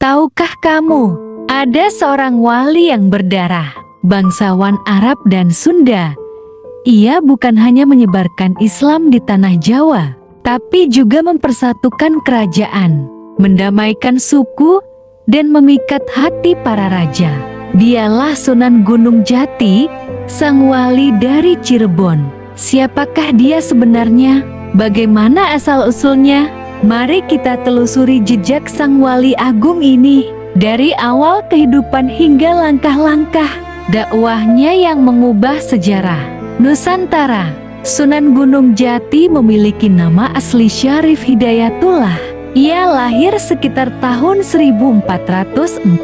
Tahukah kamu, ada seorang wali yang berdarah, bangsawan Arab dan Sunda. Ia bukan hanya menyebarkan Islam di tanah Jawa, tapi juga mempersatukan kerajaan, mendamaikan suku, dan memikat hati para raja. Dialah Sunan Gunung Jati, sang wali dari Cirebon. Siapakah dia sebenarnya? Bagaimana asal-usulnya? Mari kita telusuri jejak sang wali agung ini, dari awal kehidupan hingga langkah-langkah dakwahnya yang mengubah sejarah Nusantara. Sunan Gunung Jati memiliki nama asli Syarif Hidayatullah. Ia lahir sekitar tahun 1448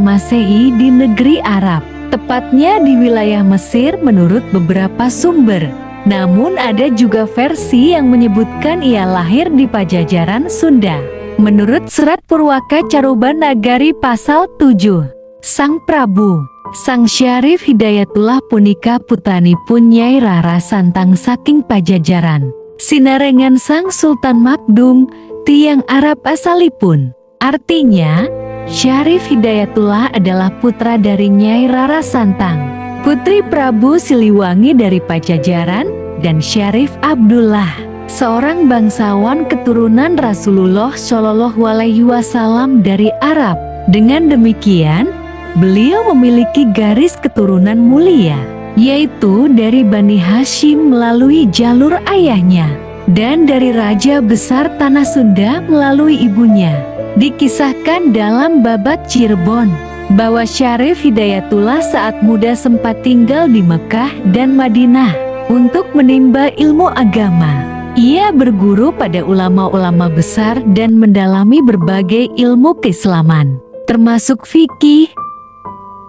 Masehi di negeri Arab, tepatnya di wilayah Mesir menurut beberapa sumber. Namun ada juga versi yang menyebutkan ia lahir di Pajajaran, Sunda. Menurut Serat Purwaka Caruban Nagari pasal 7, Sang Prabu, Sang Syarif Hidayatullah punika putranipun Nyai Rara Santang saking Pajajaran. Sinarengan Sang Sultan Makdum, tiang Arab asalipun. Artinya, Syarif Hidayatullah adalah putra dari Nyai Rara Santang, putri Prabu Siliwangi dari Pajajaran, dan Syarif Abdullah, seorang bangsawan keturunan Rasulullah Shallallahu Alaihi Wasallam dari Arab. Dengan demikian, beliau memiliki garis keturunan mulia, yaitu dari Bani Hashim melalui jalur ayahnya, dan dari Raja Besar Tanah Sunda melalui ibunya. Dikisahkan dalam Babat Cirebon bahwa Syarif Hidayatullah saat muda sempat tinggal di Mekah dan Madinah untuk menimba ilmu agama. Ia berguru pada ulama-ulama besar dan mendalami berbagai ilmu keislaman, termasuk fikih,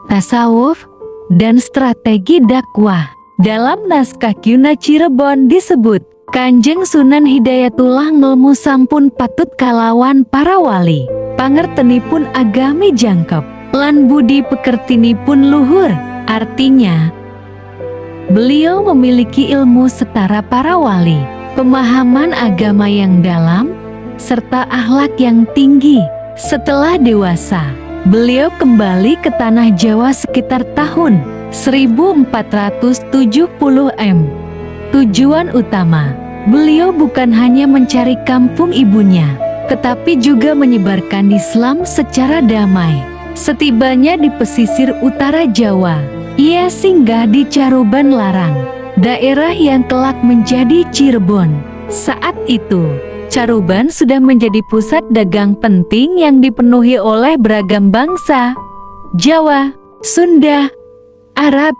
tasawuf, dan strategi dakwah. Dalam naskah Kyuna Cirebon disebut, Kanjeng Sunan Hidayatullah ngelmu sampun patut kalawan para wali, pangertenipun agami jangkep, lan budi pekertinipun luhur. Artinya, beliau memiliki ilmu setara para wali, pemahaman agama yang dalam, serta akhlak yang tinggi. Setelah dewasa, beliau kembali ke tanah Jawa sekitar tahun 1470 m. Tujuan utama, beliau bukan hanya mencari kampung ibunya, tetapi juga menyebarkan Islam secara damai. Setibanya di pesisir utara Jawa, ia singgah di Caruban Larang, daerah yang kelak menjadi Cirebon. Saat itu, Caruban sudah menjadi pusat dagang penting yang dipenuhi oleh beragam bangsa: Jawa, Sunda, Arab,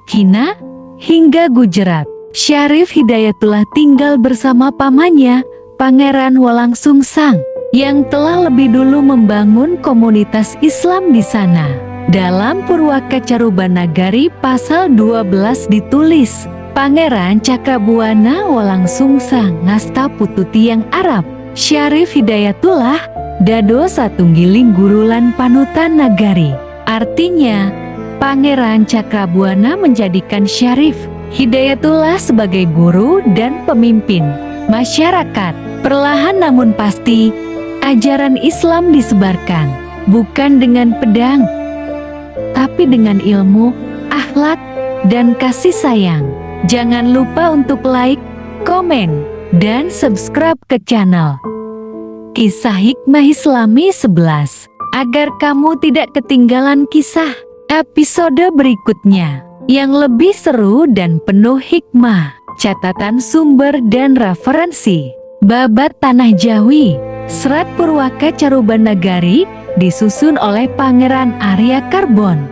Cina, hingga Gujarat. Syarif Hidayatullah tinggal bersama pamannya, Pangeran Walangsungsang, yang telah lebih dulu membangun komunitas Islam di sana. Dalam Purwaka Caruban Nagari pasal 12 ditulis, Pangeran Cakrabuana Walangsungsang ngasta putu tiang Arab. Syarif Hidayatullah dado satunggiling gurulan panutan nagari. Artinya, Pangeran Cakrabuana menjadikan Syarif Hidayatullah sebagai guru dan pemimpin masyarakat. Perlahan namun pasti, ajaran Islam disebarkan, bukan dengan pedang, tapi dengan ilmu, akhlak, dan kasih sayang. Jangan lupa untuk like, komen, dan subscribe ke channel Kisah Hikmah Islami 11, agar kamu tidak ketinggalan kisah episode berikutnya yang lebih seru dan penuh hikmah. Catatan sumber dan referensi: Babat Tanah Jawi, Serat Purwaka Caruban Nagari, disusun oleh Pangeran Arya Karbon.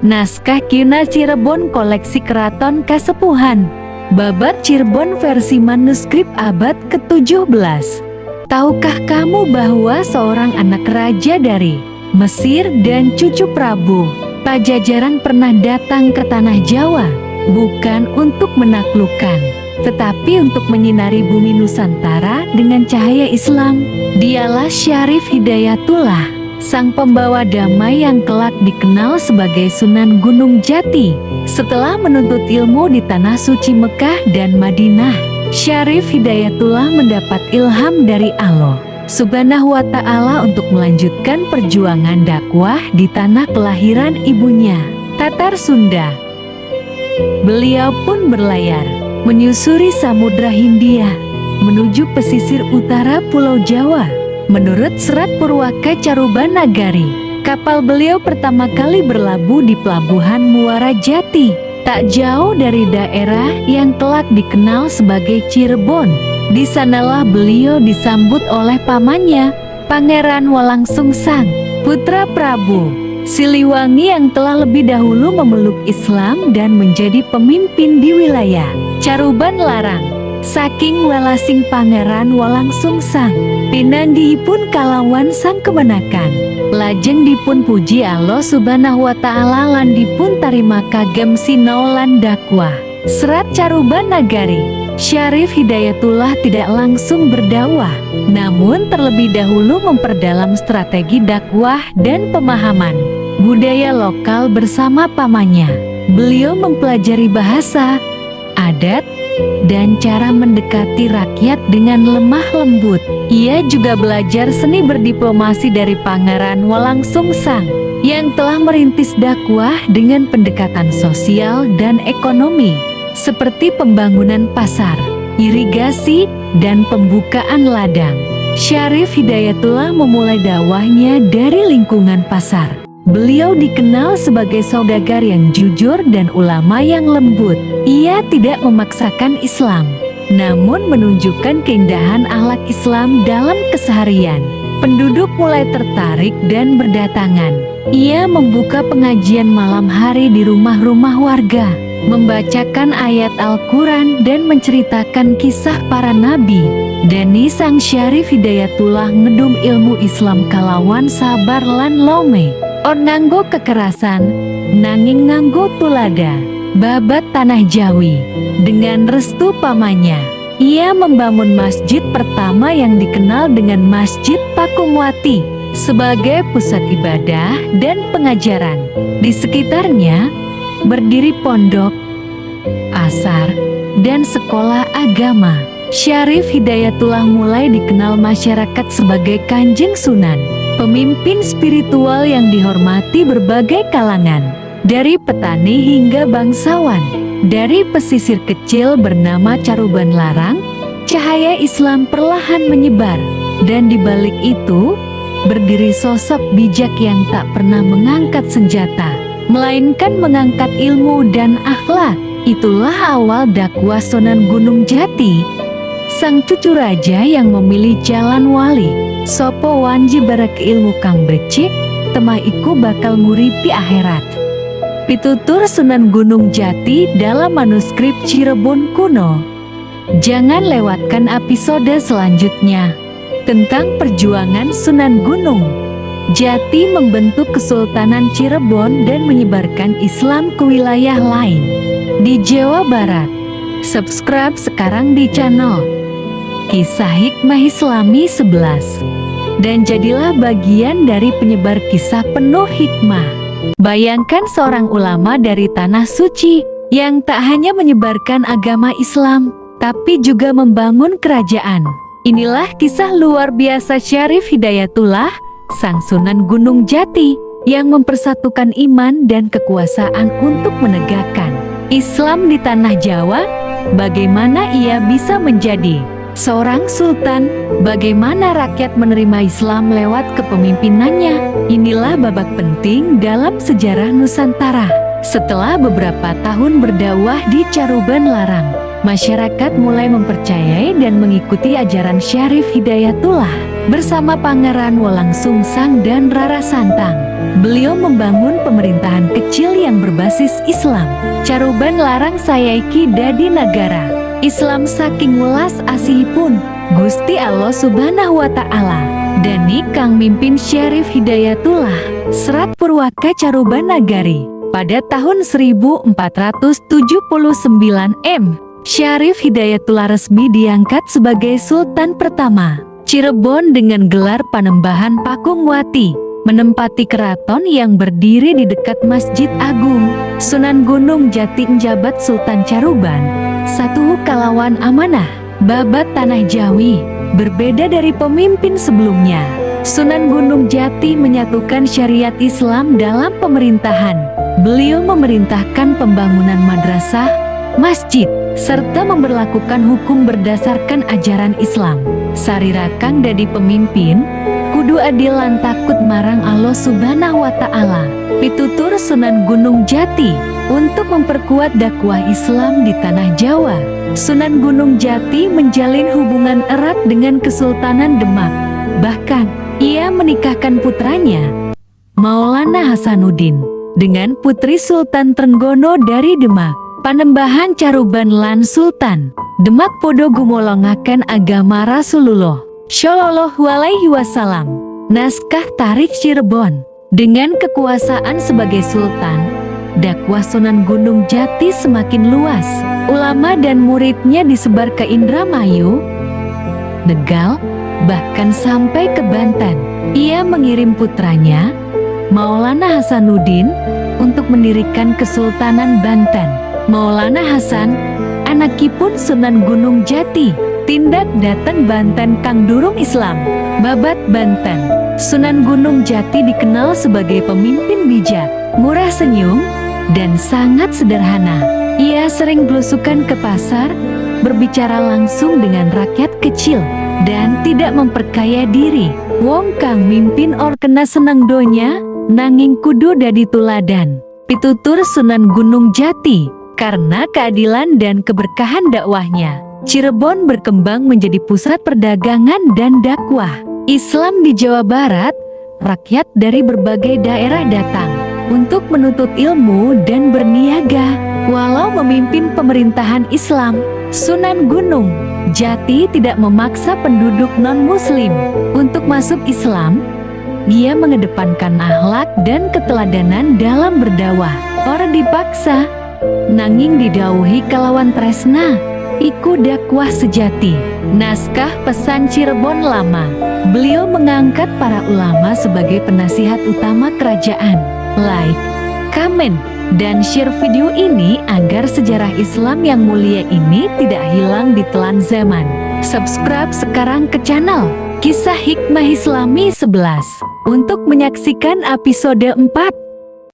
Naskah Kyuna Cirebon koleksi Keraton Kasepuhan, Babat Cirebon versi manuskrip abad ke-17. Tahukah kamu bahwa seorang anak raja dari Mesir dan cucu Prabu Pajajaran pernah datang ke tanah Jawa, bukan untuk menaklukkan, tetapi untuk menyinari bumi Nusantara dengan cahaya Islam? Dialah Syarif Hidayatullah, sang pembawa damai yang kelak dikenal sebagai Sunan Gunung Jati. Setelah menuntut ilmu di tanah suci Mekah dan Madinah, Syarif Hidayatullah mendapat ilham dari Allah. Subhanahu wa Ta'ala untuk melanjutkan perjuangan dakwah di tanah kelahiran ibunya, Tatar Sunda. Beliau pun berlayar menyusuri Samudra Hindia menuju pesisir utara Pulau Jawa. Menurut Serat Purwaka Carubanagari, kapal beliau pertama kali berlabuh di pelabuhan Muara Jati, tak jauh dari daerah yang kelak dikenal sebagai Cirebon. Di sanalah beliau disambut oleh pamannya, Pangeran Walangsungsang, putra Prabu Siliwangi yang telah lebih dahulu memeluk Islam dan menjadi pemimpin di wilayah Caruban Larang. Saking welasing Pangeran Walangsungsang, pinanggihipun kalawan sang kemenakan. Lajeng dipun puji Allah Subhanahu wa Ta'ala lan dipun tarima kagem sinau lan dakwah. Serat Carubanagari, Syarif Hidayatullah tidak langsung berdakwah, namun terlebih dahulu memperdalam strategi dakwah dan pemahaman budaya lokal bersama pamannya. Beliau mempelajari bahasa, adat, dan cara mendekati rakyat dengan lemah lembut. Ia juga belajar seni berdiplomasi dari Pangeran Walangsungsang yang telah merintis dakwah dengan pendekatan sosial dan ekonomi seperti pembangunan pasar, irigasi, dan pembukaan ladang. Syarif Hidayatullah memulai dakwahnya dari lingkungan pasar. Beliau dikenal sebagai saudagar yang jujur dan ulama yang lembut. Ia tidak memaksakan Islam, namun menunjukkan keindahan akhlak Islam dalam keseharian. Penduduk mulai tertarik dan berdatangan. Ia membuka pengajian malam hari di rumah-rumah warga, membacakan ayat Al-Quran dan menceritakan kisah para nabi. Dani sang Syarif Hidayatullah ngedum ilmu Islam kalawan sabar lan lome. On nganggo kekerasan, nanging nganggo tulada. Babat Tanah Jawi. Dengan restu pamannya, ia membangun masjid pertama yang dikenal dengan Masjid Pakungwati sebagai pusat ibadah dan pengajaran. Di sekitarnya berdiri pondok, asar, dan sekolah agama. Syarif Hidayatullah mulai dikenal masyarakat sebagai Kanjeng Sunan, pemimpin spiritual yang dihormati berbagai kalangan, dari petani hingga bangsawan. Dari pesisir kecil bernama Caruban Larang, cahaya Islam perlahan menyebar, dan di balik itu berdiri sosok bijak yang tak pernah mengangkat senjata, melainkan mengangkat ilmu dan akhlak. Itulah awal dakwah Sunan Gunung Jati, sang cucu raja yang memilih jalan wali. Sopo wanji barak ilmu kang becik, temah iku bakal nguripi akhirat. Pitutur Sunan Gunung Jati dalam manuskrip Cirebon kuno. Jangan lewatkan episode selanjutnya tentang perjuangan Sunan Gunung Jati membentuk Kesultanan Cirebon dan menyebarkan Islam ke wilayah lain di Jawa Barat. Subscribe sekarang di channel Kisah Hikmah Islami 11 dan jadilah bagian dari penyebar kisah penuh hikmah. Bayangkan seorang ulama dari Tanah Suci yang tak hanya menyebarkan agama Islam, tapi juga membangun kerajaan. Inilah kisah luar biasa Syarif Hidayatullah, sang Sunan Gunung Jati, yang mempersatukan iman dan kekuasaan untuk menegakkan Islam di Tanah Jawa. Bagaimana ia bisa menjadi seorang sultan, bagaimana rakyat menerima Islam lewat kepemimpinannya. Inilah babak penting dalam sejarah Nusantara. Setelah beberapa tahun berdakwah di Caruban Larang, masyarakat mulai mempercayai dan mengikuti ajaran Syarif Hidayatullah bersama Pangeran Walangsungsang dan Rara Santang. Beliau membangun pemerintahan kecil yang berbasis Islam. Caruban Larang sayaiki dadi nagara Islam saking welas asihipun Gusti Allah Subhanahu wa Ta'ala. Dani kang mimpin Syarif Hidayatullah, Serat Purwaka Carubanagari. Pada tahun 1479 Syarif Hidayatullah resmi diangkat sebagai Sultan pertama Cirebon dengan gelar Panembahan Pakungwati, menempati keraton yang berdiri di dekat Masjid Agung. Sunan Gunung Jati njabat Sultan Caruban, satu kalawan amanah, babat Tanah Jawi, Berbeda dari pemimpin sebelumnya, Sunan Gunung Jati menyatukan syariat Islam dalam pemerintahan. Beliau memerintahkan pembangunan madrasah, masjid, serta memberlakukan hukum berdasarkan ajaran Islam. Sarirakang dadi pemimpin, kudu adil lan takut marang Allah Subhanahu wa Ta'ala. Pitutur Sunan Gunung Jati untuk memperkuat dakwah Islam di tanah Jawa. Sunan Gunung Jati menjalin hubungan erat dengan Kesultanan Demak. Bahkan, ia menikahkan putranya, Maulana Hasanuddin, dengan putri Sultan Trenggono dari Demak. Panembahan Caruban lan Sultan Demak podo gumolongaken agama Rasulullah Shallallahu Alaihi Wasallam. Naskah Tarikh Cirebon. Dengan kekuasaan sebagai Sultan, dakwah Sunan Gunung Jati semakin luas. Ulama dan muridnya disebar ke Indramayu, Tegal, bahkan sampai ke Banten. Ia mengirim putranya, Maulana Hasanuddin, untuk mendirikan Kesultanan Banten. Maulana Hasan, anakipun Sunan Gunung Jati, tindak dateng Banten kang durung Islam. Babat Banten. Sunan Gunung Jati dikenal sebagai pemimpin bijak, murah senyum, dan sangat sederhana. Ia sering belusukan ke pasar, berbicara langsung dengan rakyat kecil, dan tidak memperkaya diri. Wong kang mimpin or kena seneng donya, nanging kudu dadi tuladan. Pitutur Sunan Gunung Jati. Karena keadilan dan keberkahan dakwahnya, Cirebon berkembang menjadi pusat perdagangan dan dakwah Islam di Jawa Barat. Rakyat dari berbagai daerah datang untuk menuntut ilmu dan berniaga. Walau memimpin pemerintahan Islam, Sunan Gunung Jati tidak memaksa penduduk non-muslim untuk masuk Islam. Dia mengedepankan akhlak dan keteladanan dalam berdakwah. Ora dipaksa, nanging didhawuhi kalawan tresna, iku dakwah sejati. Naskah Pesan Cirebon Lama. Beliau mengangkat para ulama sebagai penasihat utama kerajaan. Like, comment, dan share video ini agar sejarah Islam yang mulia ini tidak hilang ditelan zaman. Subscribe sekarang ke channel Kisah Hikmah Islami 11 untuk menyaksikan episode 4.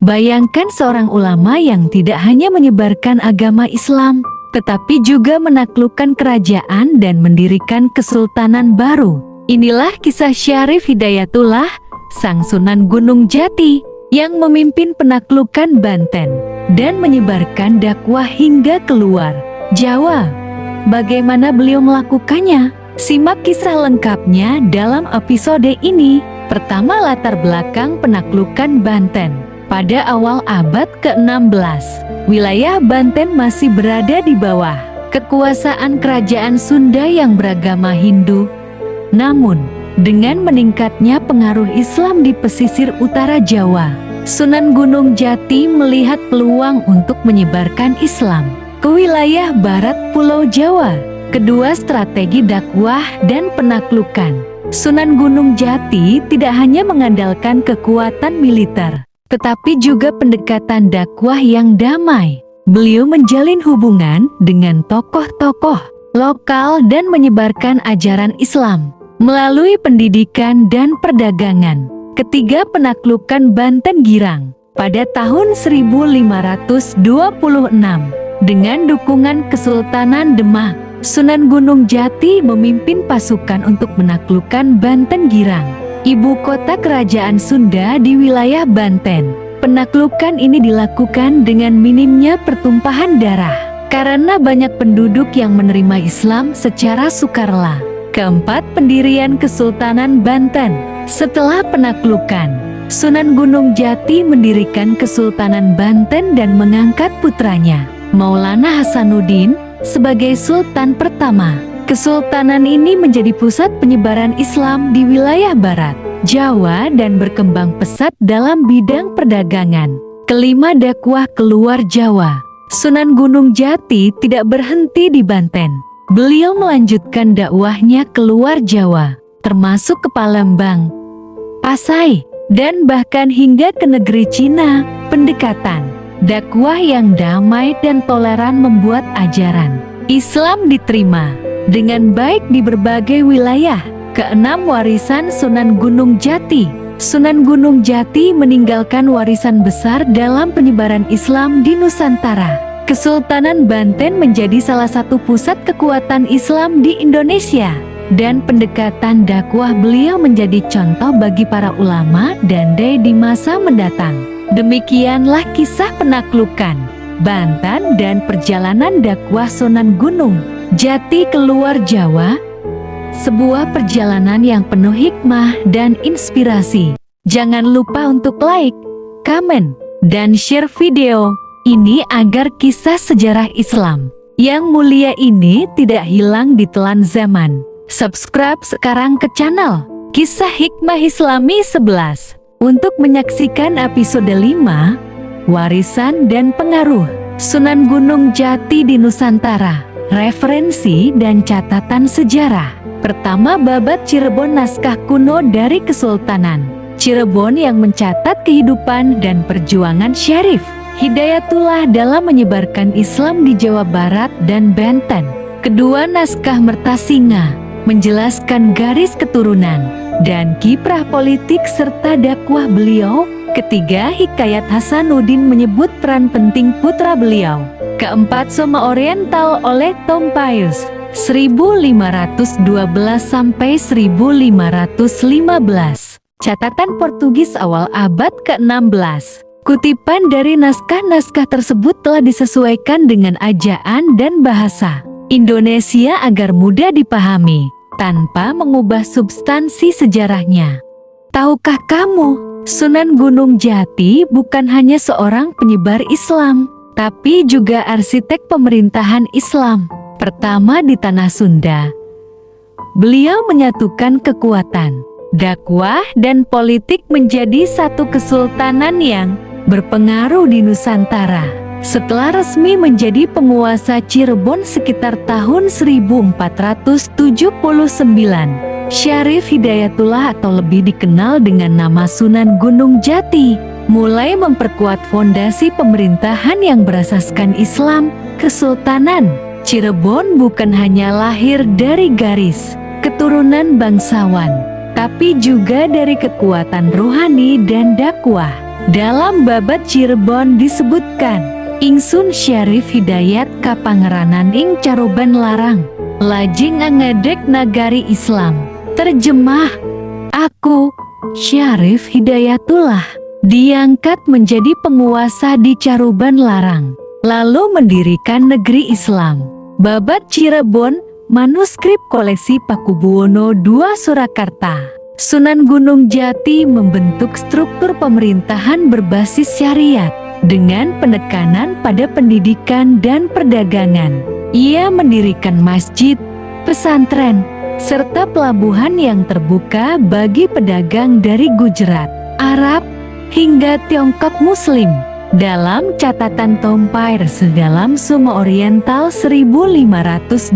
Bayangkan seorang ulama yang tidak hanya menyebarkan agama Islam, tetapi juga menaklukkan kerajaan dan mendirikan kesultanan baru. Inilah kisah Syarif Hidayatullah, sang Sunan Gunung Jati, yang memimpin penaklukan Banten dan menyebarkan dakwah hingga keluar Jawa. Bagaimana beliau melakukannya? Simak kisah lengkapnya dalam episode ini. Pertama, latar belakang penaklukan Banten. Pada awal abad ke-16, wilayah Banten masih berada di bawah kekuasaan kerajaan Sunda yang beragama Hindu. Namun, dengan meningkatnya pengaruh Islam di pesisir utara Jawa, Sunan Gunung Jati melihat peluang untuk menyebarkan Islam ke wilayah barat Pulau Jawa. Kedua strategi dakwah dan penaklukan. Sunan Gunung Jati tidak hanya mengandalkan kekuatan militer, tetapi juga pendekatan dakwah yang damai. Beliau menjalin hubungan dengan tokoh-tokoh lokal dan menyebarkan ajaran Islam melalui pendidikan dan perdagangan. Ketiga, penaklukan Banten Girang pada tahun 1526 dengan dukungan Kesultanan Demak. Sunan Gunung Jati memimpin pasukan untuk menaklukkan Banten Girang, ibu kota kerajaan Sunda di wilayah Banten. Penaklukan ini dilakukan dengan minimnya pertumpahan darah, karena banyak penduduk yang menerima Islam secara sukarela. Keempat, pendirian Kesultanan Banten. Setelah penaklukan, Sunan Gunung Jati mendirikan Kesultanan Banten dan mengangkat putranya, Maulana Hasanuddin, sebagai Sultan pertama. Kesultanan ini menjadi pusat penyebaran Islam di wilayah barat Jawa dan berkembang pesat dalam bidang perdagangan. Kelima, dakwah keluar Jawa. Sunan Gunung Jati tidak berhenti di Banten. Beliau melanjutkan dakwahnya keluar Jawa, termasuk ke Palembang, Pasai, dan bahkan hingga ke negeri Cina. Pendekatan dakwah yang damai dan toleran membuat ajaran Islam diterima dengan baik di berbagai wilayah. Keenam, warisan Sunan Gunung Jati. Sunan Gunung Jati meninggalkan warisan besar dalam penyebaran Islam di Nusantara. Kesultanan Banten menjadi salah satu pusat kekuatan Islam di Indonesia, dan pendekatan dakwah beliau menjadi contoh bagi para ulama dan dai di masa mendatang. Demikianlah kisah penaklukan Banten dan perjalanan dakwah Sunan Gunung Jati keluar Jawa, sebuah perjalanan yang penuh hikmah dan inspirasi. Jangan lupa untuk like, komen, dan share video ini agar kisah sejarah Islam yang mulia ini tidak hilang ditelan zaman. Subscribe sekarang ke channel Kisah Hikmah Islami 11 untuk menyaksikan episode 5, Warisan dan Pengaruh Sunan Gunung Jati di Nusantara. Referensi dan catatan sejarah. Pertama, babat Cirebon, naskah kuno dari Kesultanan Cirebon yang mencatat kehidupan dan perjuangan Syarif Hidayatullah dalam menyebarkan Islam di Jawa Barat dan Banten. Kedua, naskah Mertasinga menjelaskan garis keturunan dan kiprah politik serta dakwah beliau. Ketiga, Hikayat Hasanuddin menyebut peran penting putra beliau. Keempat, Soma Oriental oleh Tom Pius 1512 sampai 1515. Catatan Portugis awal abad ke-16. Kutipan dari naskah-naskah tersebut telah disesuaikan dengan ajaan dan bahasa Indonesia agar mudah dipahami tanpa mengubah substansi sejarahnya. Tahukah kamu, Sunan Gunung Jati bukan hanya seorang penyebar Islam, tapi juga arsitek pemerintahan Islam pertama di tanah Sunda. Beliau menyatukan kekuatan dakwah dan politik menjadi satu kesultanan yang berpengaruh di Nusantara. Setelah resmi menjadi penguasa Cirebon sekitar tahun 1479, Syarif Hidayatullah atau lebih dikenal dengan nama Sunan Gunung Jati mulai memperkuat fondasi pemerintahan yang berasaskan Islam. Kesultanan Cirebon bukan hanya lahir dari garis keturunan bangsawan, tapi juga dari kekuatan rohani dan dakwah. Dalam babat Cirebon disebutkan, Ingsun Syarif Hidayat ka Pangeranan ing Caruban Larang, lajeng angedek nagari Islam. Terjemah, aku, Syarif Hidayatullah, diangkat menjadi penguasa di Caruban Larang, lalu mendirikan negeri Islam. Babat Cirebon, manuskrip koleksi Pakubuwono II Surakarta. Sunan Gunung Jati membentuk struktur pemerintahan berbasis syariat dengan penekanan pada pendidikan dan perdagangan. Ia mendirikan masjid, pesantren, serta pelabuhan yang terbuka bagi pedagang dari Gujarat, Arab, hingga Tiongkok Muslim. Dalam catatan Tom Pius dalam Soma Oriental 1512,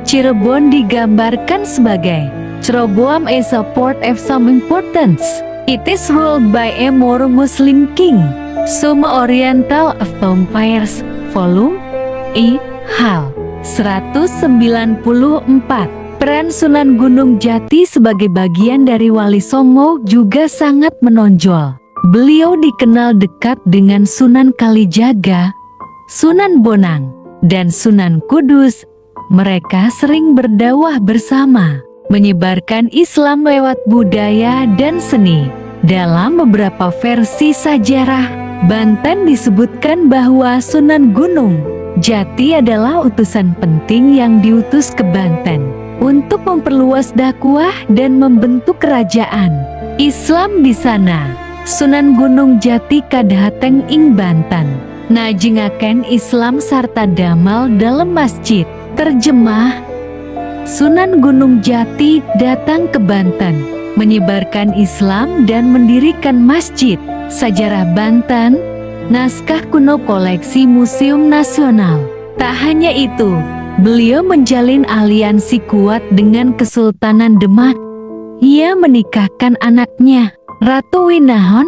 Cirebon digambarkan sebagai Cirebon is a port of some importance. It is ruled by a more Muslim king. Soma Oriental of Tom Pius, Volume I, Hal 194. Peran Sunan Gunung Jati sebagai bagian dari Wali Songo juga sangat menonjol. Beliau dikenal dekat dengan Sunan Kalijaga, Sunan Bonang, dan Sunan Kudus. Mereka sering berdakwah bersama, menyebarkan Islam lewat budaya dan seni. Dalam beberapa versi sejarah, Banten disebutkan bahwa Sunan Gunung Jati adalah utusan penting yang diutus ke Banten untuk memperluas dakwah dan membentuk kerajaan Islam di sana. Sunan Gunung Jati kadhateng ing Banten, najengaken Islam sarta damal dalam masjid. Terjemah, Sunan Gunung Jati datang ke Banten, menyebarkan Islam dan mendirikan masjid. Sejarah Banten, naskah kuno koleksi Museum Nasional. Tak hanya itu, beliau menjalin aliansi kuat dengan Kesultanan Demak. Ia menikahkan anaknya, Ratu Winahon,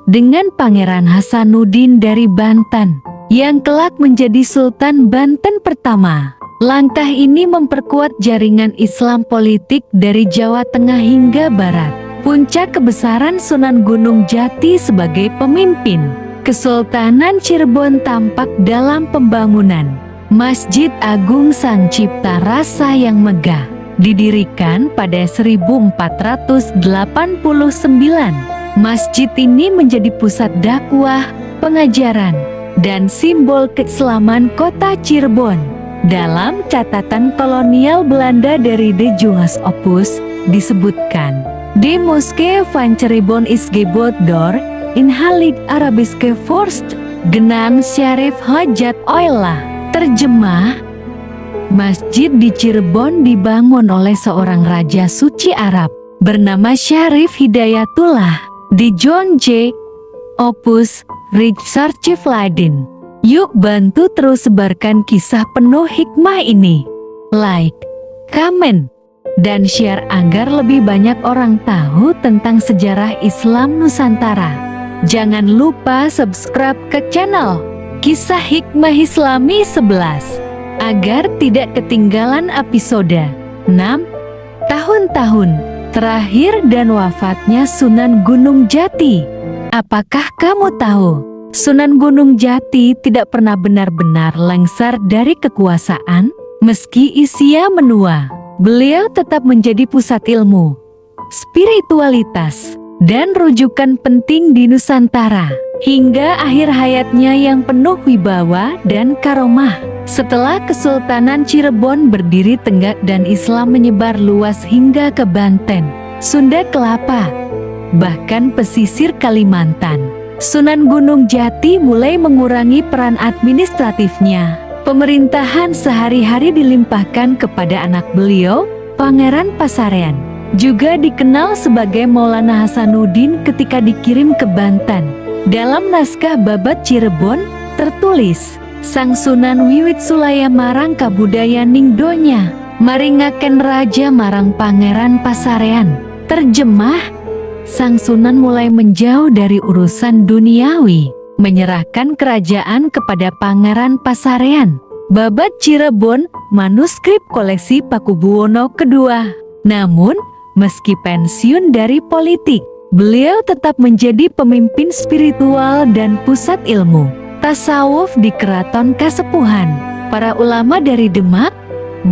dengan Pangeran Hasanuddin dari Banten, yang kelak menjadi Sultan Banten pertama. Langkah ini memperkuat jaringan Islam politik dari Jawa Tengah hingga Barat. Puncak kebesaran Sunan Gunung Jati sebagai pemimpin Kesultanan Cirebon tampak dalam pembangunan Masjid Agung Sang Cipta Rasa yang megah, didirikan pada 1489. Masjid ini menjadi pusat dakwah, pengajaran, dan simbol keislaman kota Cirebon. Dalam catatan kolonial Belanda dari De Jungas Opus disebutkan, De Moske van Cirebon is gebouwd door Inhalig Arabiske Vorst Genaamd Syarif Hajat Oilah. Terjemah, masjid di Cirebon dibangun oleh seorang raja suci Arab bernama Syarif Hidayatullah di John J. Opus Rijksarchivladin. Yuk bantu terus sebarkan kisah penuh hikmah ini. Like, comment, dan share agar lebih banyak orang tahu tentang sejarah Islam Nusantara. Jangan lupa subscribe ke channel Kisah Hikmah Islami 11 agar tidak ketinggalan episode 6 tahun-tahun terakhir dan wafatnya Sunan Gunung Jati. Apakah kamu tahu, Sunan Gunung Jati tidak pernah benar-benar lengser dari kekuasaan? Meski usia menua, beliau tetap menjadi pusat ilmu, spiritualitas, dan rujukan penting di Nusantara hingga akhir hayatnya yang penuh wibawa dan karomah. Setelah Kesultanan Cirebon berdiri tegak dan Islam menyebar luas hingga ke Banten, Sunda Kelapa, bahkan pesisir Kalimantan, Sunan Gunung Jati mulai mengurangi peran administratifnya. Pemerintahan sehari-hari dilimpahkan kepada anak beliau, Pangeran Pasarean, juga dikenal sebagai Maulana Hasanuddin ketika dikirim ke Banten. Dalam naskah Babat Cirebon tertulis, Sang Sunan wiwit sulaya marang kabudayaning donya, maringaken raja marang Pangeran Pasarean. Terjemah, Sang Sunan mulai menjauh dari urusan duniawi, menyerahkan kerajaan kepada Pangeran Pasarean. Babat Cirebon, manuskrip koleksi Pakubuwono II. Namun, meski pensiun dari politik, beliau tetap menjadi pemimpin spiritual dan pusat ilmu tasawuf di Keraton Kasepuhan. Para ulama dari Demak,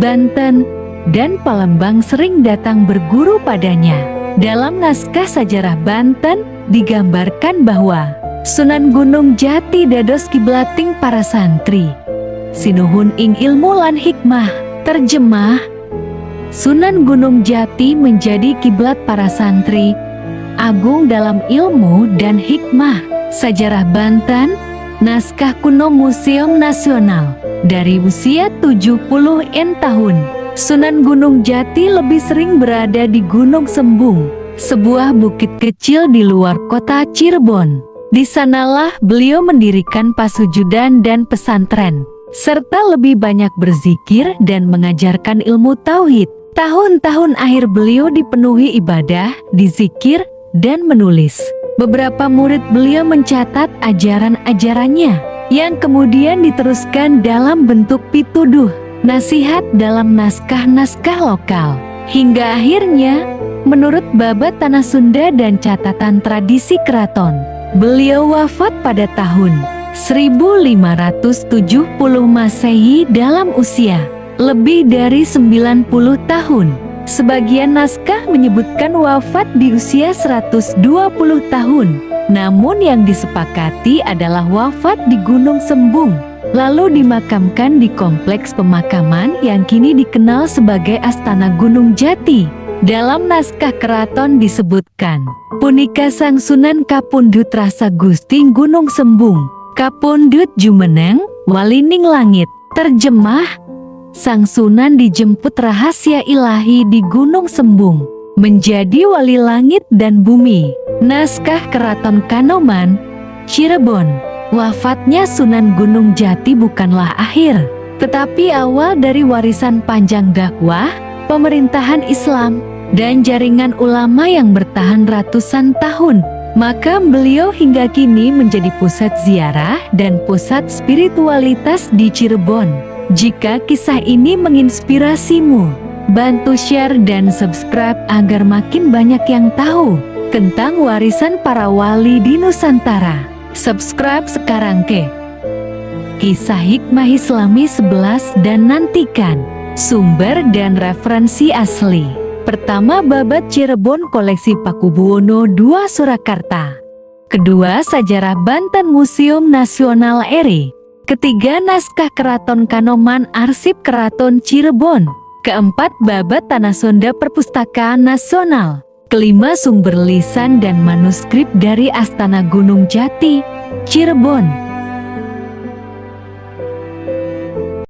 Banten, dan Palembang sering datang berguru padanya. Dalam naskah Sajarah Banten digambarkan bahwa Sunan Gunung Jati dados kiblating para santri, sinuhun ing ilmu lan hikmah. Terjemah, Sunan Gunung Jati menjadi kiblat para santri agung dalam ilmu dan hikmah. Sajarah Banten, naskah kuno Museum Nasional. Dari usia 70-an tahun, Sunan Gunung Jati lebih sering berada di Gunung Sembung, sebuah bukit kecil di luar kota Cirebon. Di sanalah beliau mendirikan pasujudan dan pesantren, serta lebih banyak berzikir dan mengajarkan ilmu tauhid. Tahun-tahun akhir beliau dipenuhi ibadah, dizikir, dan menulis. Beberapa murid beliau mencatat ajaran-ajarannya, yang kemudian diteruskan dalam bentuk pituduh, nasihat dalam naskah-naskah lokal. Hingga akhirnya, menurut Babat Tanah Sunda dan catatan tradisi keraton, beliau wafat pada tahun 1570 Masehi dalam usia lebih dari 90 tahun. Sebagian naskah menyebutkan wafat di usia 120 tahun, namun yang disepakati adalah wafat di Gunung Sembung, lalu dimakamkan di kompleks pemakaman yang kini dikenal sebagai Astana Gunung Jati. Dalam naskah keraton disebutkan, punika Sang Sunan kapundhut rasa Gusti Gunung Sembung, kapundhut jumeneng walining langit. Terjemah, Sang Sunan dijemput rahasia ilahi di Gunung Sembung, menjadi wali langit dan bumi. Naskah Keraton Kanoman, Cirebon. Wafatnya Sunan Gunung Jati bukanlah akhir, tetapi awal dari warisan panjang dakwah, pemerintahan Islam, dan jaringan ulama yang bertahan ratusan tahun. Makam beliau hingga kini menjadi pusat ziarah dan pusat spiritualitas di Cirebon. Jika kisah ini menginspirasimu, bantu share dan subscribe agar makin banyak yang tahu tentang warisan para wali di Nusantara. Subscribe sekarang ke Kisah Hikmah Islami 11 dan nantikan sumber dan referensi asli. Pertama, Babat Cirebon koleksi Pakubuwono II Surakarta. Kedua, Sajarah Banten Museum Nasional RI. Ketiga, Naskah Keraton Kanoman Arsip Keraton Cirebon. Keempat, Babat Tanah Sunda Perpustakaan Nasional. Kelima, sumber lisan dan manuskrip dari Astana Gunung Jati, Cirebon.